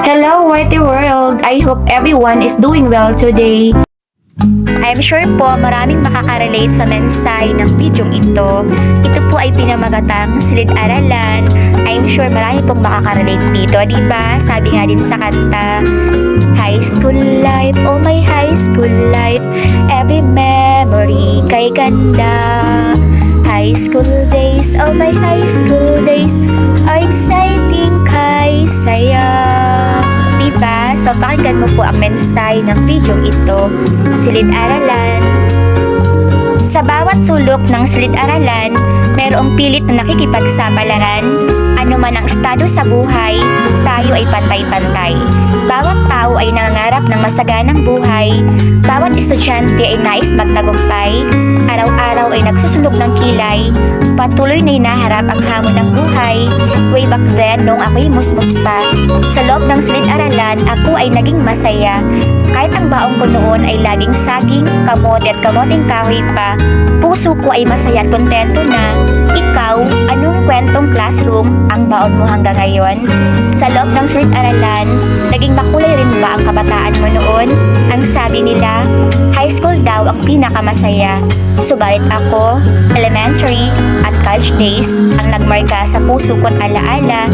Hello, Whitey World! I hope everyone is doing well today. I'm sure po maraming makakarelate sa mensahe ng bidyong ito. Ito po ay pinamagatang silid-aralan. I'm sure marami pong makakarelate dito, di ba? Sabi nga din sa kanta, high school life, oh my high school life, every memory kay ganda. High school days, oh my high school days, are exciting kay saya. Diba? So, pakinggan mo po ang mensahe ng video ito. Silid-aralan. Sa bawat sulok ng silid-aralan, mayroong pilit na nakikipagsapalaran. Ano man ang estado sa buhay, tayo ay pantay-pantay. Bawat tao ay nangangarap ng masaganang buhay. Bawat estudyante ay nais magtagumpay. Araw-araw ay nagsusunog ng kilay. Patuloy na hinaharap ang hamon ng buhay. Way back then, nung ako'y musmus pa, sa loob ng silid-aralan, ako ay naging masaya. Kahit ang baong ko noon ay laging saging, kamote at kamoting kahoy pa, puso ko ay masaya at kontento na. Ikaw, anong kwentong classroom ang baon mo hanggang ngayon? Sa loob ng silid-aralan, naging makulay rin ba ang kabataan mo noon? Ang sabi nila, high school daw ang pinakamasaya. Subalit ako, elementary at college days ang nagmarka sa puso ko't alaala.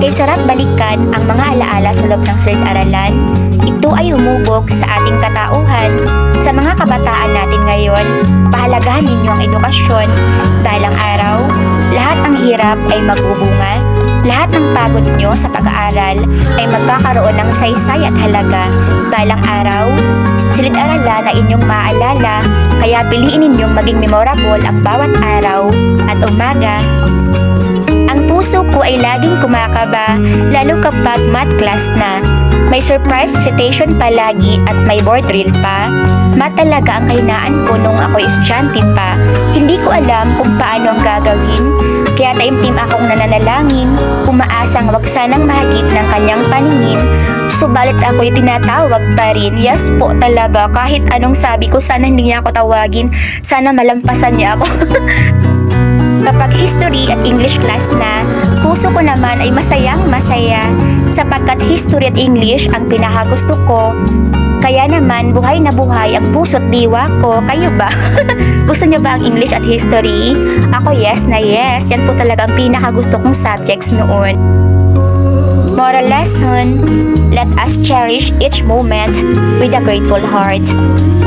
Kay sarap balikan ang mga alaala sa loob ng silid-aralan. Ito ay humubog sa ating katauhan. Sa mga kabataan natin ngayon, pahalagahan ninyo ang edukasyon. Balang araw, lahat ng hirap ay magbubunga. Lahat ng pagod nyo sa pag-aaral ay magkakaroon ng saysay at halaga. Balang araw, silid-aralan na inyong maalala, kaya piliin ninyong maging memorable ang bawat araw at umaga. Ang puso ko ay laging kumakaba, lalo kapag math class na. May surprise recitation palagi at may board drill pa. Math talaga ang kahinaan ko nung ako estudyante pa. Hindi ko alam kung paano ang gagawin. Kaya taimtim akong nananalangin, umaasang wag sanang mahagip ng kanyang paningin. Subalit ako'y tinatawag pa rin. Yes po talaga, kahit anong sabi ko, sana hindi niya ako tawagin. Sana malampasan niya ako. Kapag history at English class na, puso ko naman ay masayang masaya. Sapagkat history at English ang pinakagusto ko. Kaya naman, buhay na buhay ang puso't diwa ko. Kayo ba? Gusto niyo ba ang English at history? Ako yes na yes. Yan po talaga ang pinakagusto kong subjects noon. Moral lesson, let us cherish each moment with a grateful heart.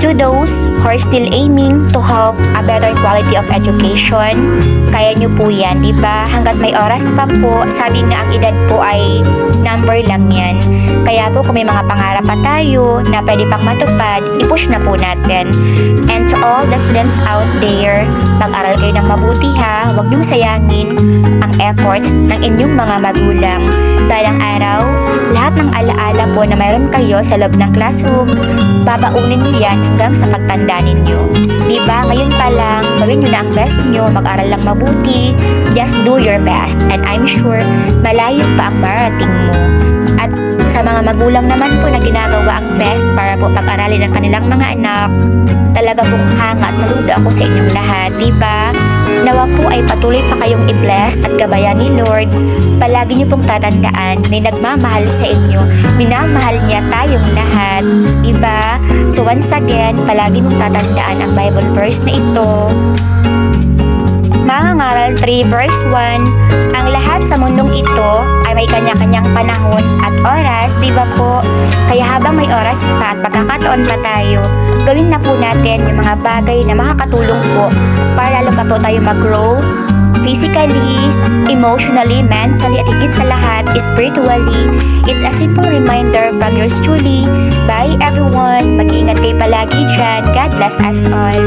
To those who are still aiming to have a better quality of education, kaya nyo po yan, di ba? Hanggat may oras pa po, sabi nga ang edad po ay number lang yan. Kaya po kung may mga pangarap pa tayo na pwede pang matupad, i-push na po natin. And to all the students out there, mag-aral kayo ng mabuti ha, huwag niyong sayangin ang effort ng inyong mga magulang. Balang araw, lahat ng alaala po na mayroon kayo sa loob ng classroom, babaunin niyo yan hanggang sa pagtanda ninyo. Diba, ngayon pa lang, gawin nyo na ang best nyo, mag-aral lang mabuti, just do your best, and I'm sure malayo pa ang marating mo. At sa mga magulang naman po na ginagawa ang best para po pag-aralin ng kanilang mga anak, talaga pong hanga at saludo ako sa inyong lahat, diba? Nawa po ay patuloy pa kayong i-bless at gabayan ni Lord. Palagi niyo pong tatandaan, may nagmamahal sa inyo, minamahal niya tayong lahat, diba? So once again, palagi mong tatandaan ang Bible verse na ito. Mangangaral 3 verse 1, ang lahat sa mundong ito ay may kanya-kanyang panahon at oras, di ba po? Kaya habang may oras pa at pagkakataon pa tayo, gawin na po natin yung mga bagay na makakatulong po para lalo pa po tayo mag-grow physically, emotionally, mentally, at higit sa lahat, spiritually. It's a simple reminder from yours truly. Bye everyone! Mag-iingat kayo palagi dyan. God bless us all.